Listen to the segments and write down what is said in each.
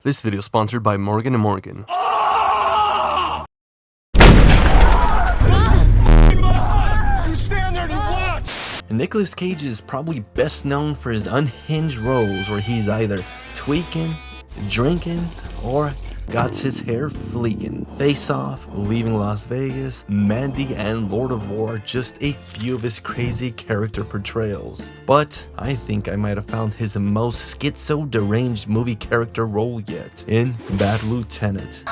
This video is sponsored by Morgan & Morgan. Nicolas Cage is probably best known for his unhinged roles where he's either tweaking, drinking, or got his hair fleeking. Face Off, Leaving Las Vegas, Mandy, and Lord of War are just a few of his crazy character portrayals. But I think I might have found his most schizo deranged movie character role yet in Bad Lieutenant.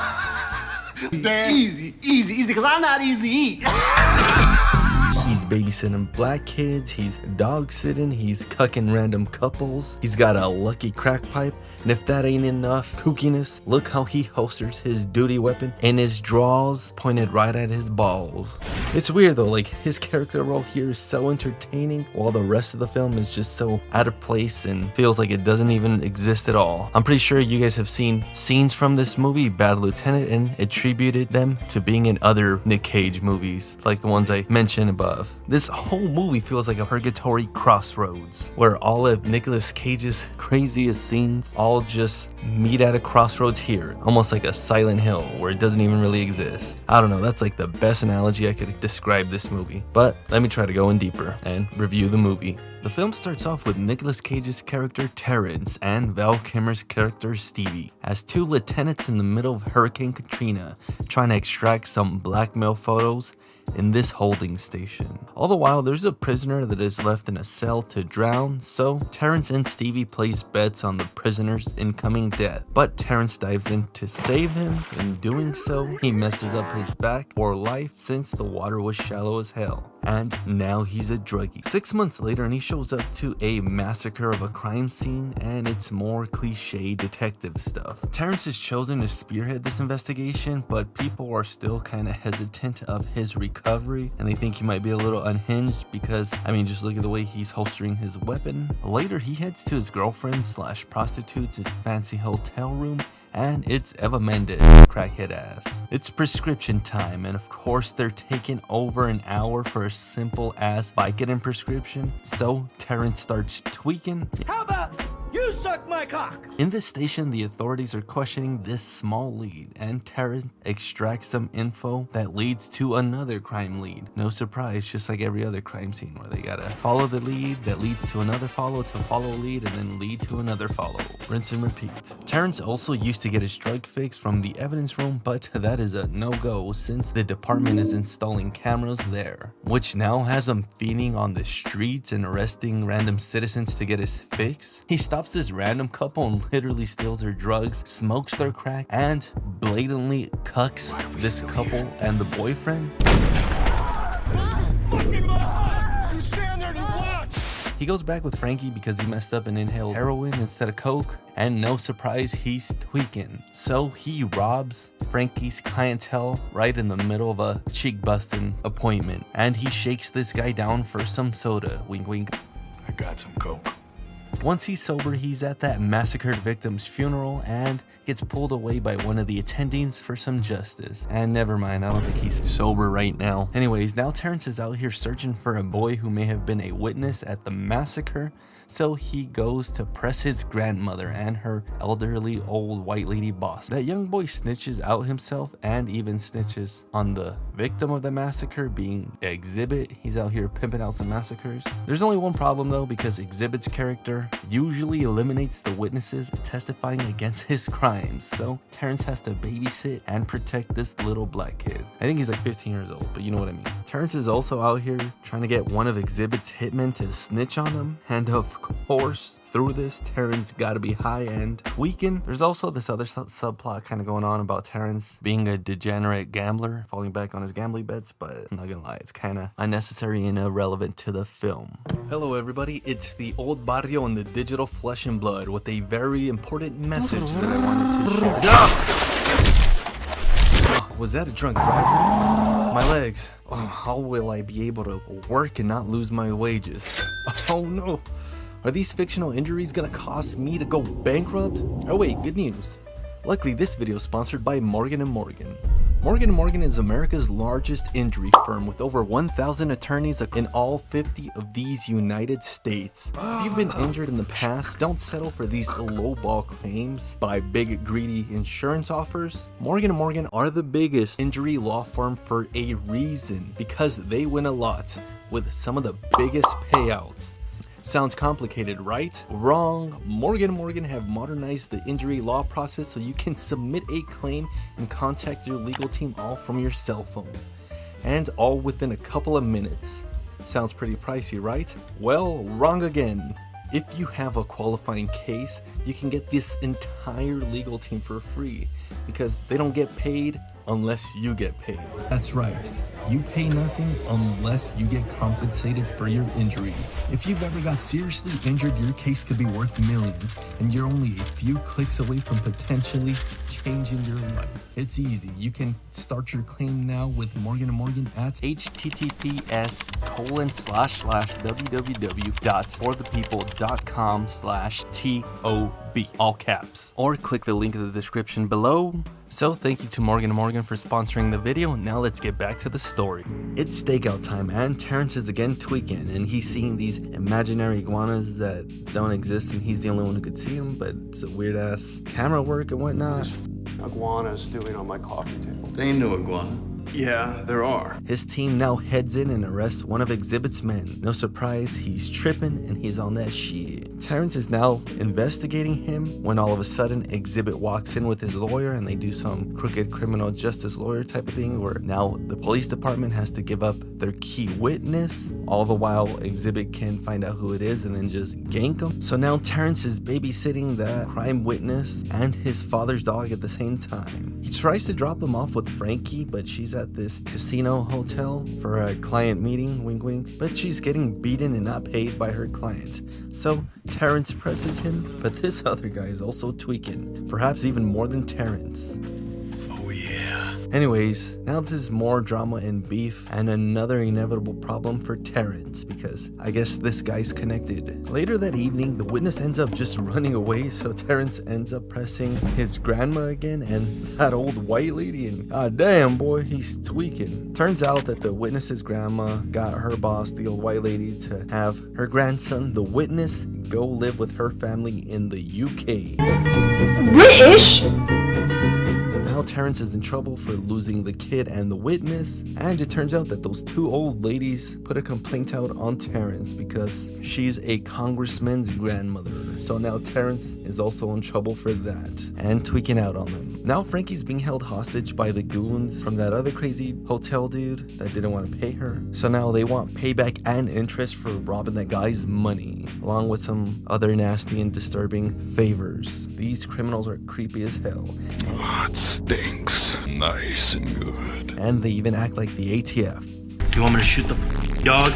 Easy, cause I'm not easy to eat. He's babysitting black kids, he's dog sitting, he's cucking random couples, he's got a lucky crack pipe, and if that ain't enough kookiness, look how he holsters his duty weapon in his drawers, pointed right at his balls. It's weird though, like his character role here is so entertaining, while the rest of the film is just so out of place and feels like it doesn't even exist at all. I'm pretty sure you guys have seen scenes from this movie, Bad Lieutenant, and attributed them to being in other Nick Cage movies, like the ones I mentioned above. This whole movie feels like a purgatory crossroads, where all of Nicolas Cage's craziest scenes all just meet at a crossroads here, almost like a Silent Hill where it doesn't even really exist. I don't know, that's like the best analogy I could describe this movie, but let me try to go in deeper and review the movie. The film starts off with Nicolas Cage's character Terrence and Val Kilmer's character Stevie as two lieutenants in the middle of Hurricane Katrina trying to extract some blackmail photos in this holding station. All the while, there's a prisoner that is left in a cell to drown, so Terrence and Stevie place bets on the prisoner's incoming death. But Terrence dives in to save him. In doing so, he messes up his back for life since the water was shallow as hell. And now he's a druggie. 6 months later, and he shows up to a massacre of a crime scene, and it's more cliche detective stuff. Terrence is chosen to spearhead this investigation, but people are still kind of hesitant of his recovery, and they think he might be a little unhinged because, I mean, just look at the way he's holstering his weapon. Later, he heads to his girlfriend / prostitute's fancy hotel room, and it's Eva Mendes' crackhead ass. It's prescription time, and of course they're taking over an hour for a simple ass Vicodin prescription, so Terrence starts tweaking. How about you suck my cock? In this station, the authorities are questioning this small lead, and Terrence extracts some info that leads to another crime lead. No surprise, just like every other crime scene where they gotta follow the lead that leads to another follow to follow a lead and then lead to another follow. Rinse and repeat. Terrence also used to get his drug fix from the evidence room, but that is a no-go since the department is installing cameras there, which now has him feeding on the streets and arresting random citizens to get his fix. He stops this random couple and literally steals their drugs, smokes their crack, and blatantly cucks this couple and the boyfriend. He goes back with Frankie because he messed up and inhaled heroin instead of coke, and no surprise, he's tweaking. So he robs Frankie's clientele right in the middle of a cheek-busting appointment, and he shakes this guy down for some soda, wink wink. I got some coke. Once he's sober, he's at that massacred victim's funeral and gets pulled away by one of the attendings for some justice. And never mind, I don't think he's sober right now. Anyways, now Terrence is out here searching for a boy who may have been a witness at the massacre, so he goes to press his grandmother and her elderly old white lady boss. That young boy snitches out himself and even snitches on the victim of the massacre being Exhibit. He's out here pimping out some massacres. There's only one problem though, because Exhibit's character usually eliminates the witnesses testifying against his crimes, so Terrence has to babysit and protect this little black kid. I think he's like 15 years old, but you know what I mean. Terrence is also out here trying to get one of Exhibit's hitmen to snitch on him, and of course, through this, Terrence gotta be high and tweaking. There's also this other subplot kind of going on about Terrence being a degenerate gambler, falling back on his gambling bets, but I'm not gonna lie, it's kind of unnecessary and irrelevant to the film. Hello everybody, it's the Old Barrio in the digital flesh and blood with a very important message that I wanted to share. Was that a drunk driver? My legs. Oh, how will I be able to work and not lose my wages? Oh no. Are these fictional injuries gonna cost me to go bankrupt? Oh wait, good news. Luckily, this video is sponsored by Morgan & Morgan. Morgan & Morgan is America's largest injury firm with over 1,000 attorneys in all 50 of these United States. If you've been injured in the past, don't settle for these lowball claims by big greedy insurance offers. Morgan & Morgan are the biggest injury law firm for a reason, because they win a lot with some of the biggest payouts. Sounds complicated, right? Wrong. Morgan & Morgan have modernized the injury law process so you can submit a claim and contact your legal team all from your cell phone. And all within a couple of minutes. Sounds pretty pricey, right? Well, wrong again. If you have a qualifying case, you can get this entire legal team for free because they don't get paid unless you get paid. That's right. You pay nothing unless you get compensated for your injuries. If you've ever got seriously injured, your case could be worth millions, and you're only a few clicks away from potentially changing your life. It's easy. You can start your claim now with Morgan & Morgan at https://www.forthepeople.com/TOB, all caps, or click the link in the description below. So thank you to Morgan & Morgan for sponsoring the video. Now let's get back to the story. It's stakeout time and Terrence is again tweaking, and he's seeing these imaginary iguanas that don't exist and he's the only one who could see them, but it's a weird ass camera work and whatnot. Iguanas doing on my coffee table. They ain't no iguana. Yeah, there are. His team now heads in and arrests one of Exhibit's men. No surprise, he's tripping and he's on that shit. Terrence is now investigating him when all of a sudden Exhibit walks in with his lawyer and they do some crooked criminal justice lawyer type of thing where now the police department has to give up their key witness, all the while Exhibit can find out who it is and then just gank him. So now Terrence is babysitting the crime witness and his father's dog at the same time. He tries to drop them off with Frankie, but she's at this casino hotel for a client meeting, wink wink, but she's getting beaten and not paid by her client. So Terrence presses him, but this other guy is also tweaking, perhaps even more than Terrence. Oh yeah. Anyways, now this is more drama and beef and another inevitable problem for Terrence because I guess this guy's connected. Later that evening, the witness ends up just running away, so Terrence ends up pressing his grandma again and that old white lady, and damn boy, he's tweaking. Turns out that the witness's grandma got her boss, the old white lady, to have her grandson, the witness, go live with her family in the UK. British? Now Terrence is in trouble for losing the kid and the witness, and it turns out that those two old ladies put a complaint out on Terrence because she's a congressman's grandmother. So now Terrence is also in trouble for that and tweaking out on them. Now Frankie's being held hostage by the goons from that other crazy hotel dude that didn't want to pay her. So now they want payback and interest for robbing that guy's money, along with some other nasty and disturbing favors. These criminals are creepy as hell. It stinks. Nice and good. And they even act like the ATF. You want me to shoot the dog?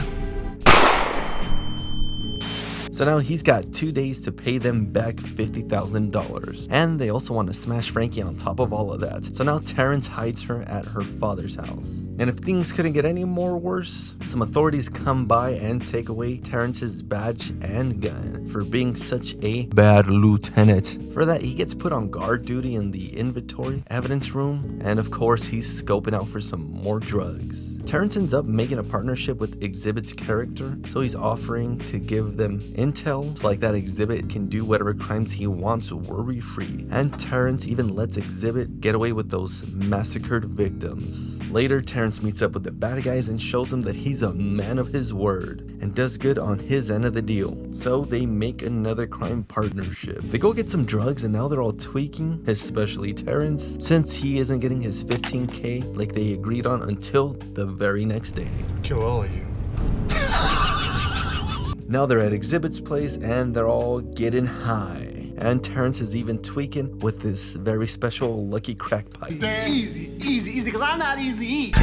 So now he's got 2 days to pay them back $50,000. And they also want to smash Frankie on top of all of that. So now Terrence hides her at her father's house. And if things couldn't get any more worse, some authorities come by and take away Terrence's badge and gun for being such a bad lieutenant. For that, he gets put on guard duty in the inventory evidence room. And of course, he's scoping out for some more drugs. Terrence ends up making a partnership with Exhibit's character, so he's offering to give them intel so like that Exhibit can do whatever crimes he wants worry-free. And Terrence even lets Exhibit get away with those massacred victims. Later, Terrence meets up with the bad guys and shows them that he's a man of his word and does good on his end of the deal. So they make another crime partnership. They go get some drugs and now they're all tweaking, especially Terrence, since he isn't getting his $15K like they agreed on until the very next day. Kill all of you. Now they're at Exhibit's place and they're all getting high. And Terrence is even tweaking with this very special lucky crack pipe. Easy, cause I'm not easy to eat.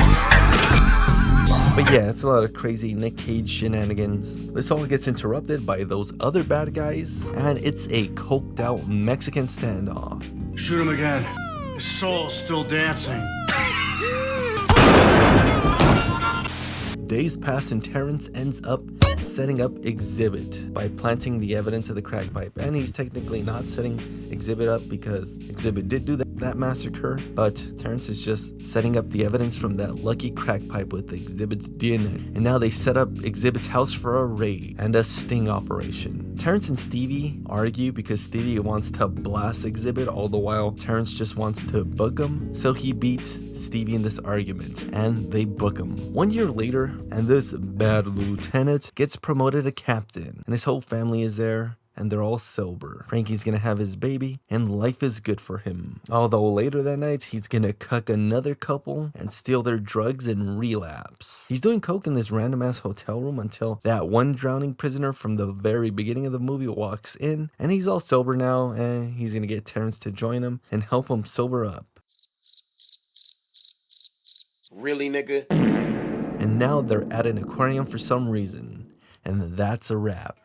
But yeah, it's a lot of crazy Nick Cage shenanigans. This all gets interrupted by those other bad guys, and it's a coked out Mexican standoff. Shoot him again. His soul's still dancing. Days pass and Terrence ends up setting up Exhibit by planting the evidence of the crack pipe. And he's technically not setting Exhibit up because Exhibit did do that massacre, but Terrence is just setting up the evidence from that lucky crack pipe with Exhibit's DNA. And now they set up Exhibit's house for a raid and a sting operation. Terrence and Stevie argue because Stevie wants to blast Exhibit, all the while Terrence just wants to book him. So he beats Stevie in this argument and they book him. 1 year later, and this bad lieutenant gets promoted to captain, and his whole family is there. And they're all sober. Frankie's gonna have his baby, and life is good for him. Although later that night, he's gonna cuck another couple and steal their drugs and relapse. He's doing coke in this random ass hotel room until that one drowning prisoner from the very beginning of the movie walks in, and he's all sober now, and he's gonna get Terrence to join him and help him sober up. Really, nigga? And now they're at an aquarium for some reason, and that's a wrap.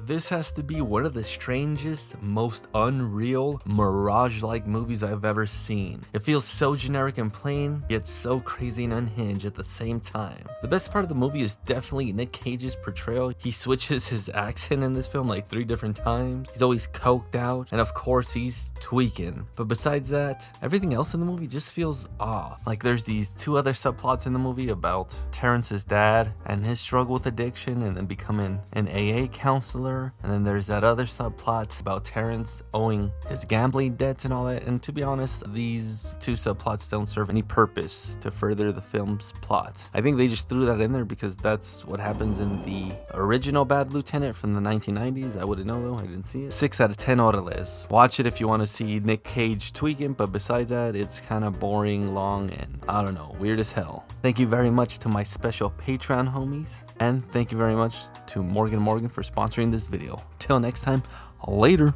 This has to be one of the strangest, most unreal, Mirage-like movies I've ever seen. It feels so generic and plain, yet so crazy and unhinged at the same time. The best part of the movie is definitely Nick Cage's portrayal. He switches his accent in this film like 3 different times. He's always coked out, and of course he's tweaking. But besides that, everything else in the movie just feels off. Like there's these 2 other subplots in the movie about Terrence's dad and his struggle with addiction and then becoming an AA counselor. And then there's that other subplot about Terrence owing his gambling debts and all that. And to be honest, these 2 subplots don't serve any purpose to further the film's plot. I think they just threw that in there because that's what happens in the original Bad Lieutenant from the 1990s. I wouldn't know though, I didn't see it. 6 out of 10 orales. Watch it if you want to see Nick Cage tweaking, but besides that, it's kind of boring, long, and I don't know, weird as hell. Thank you very much to my special Patreon homies, and thank you very much to Morgan for sponsoring this video. Till next time, later.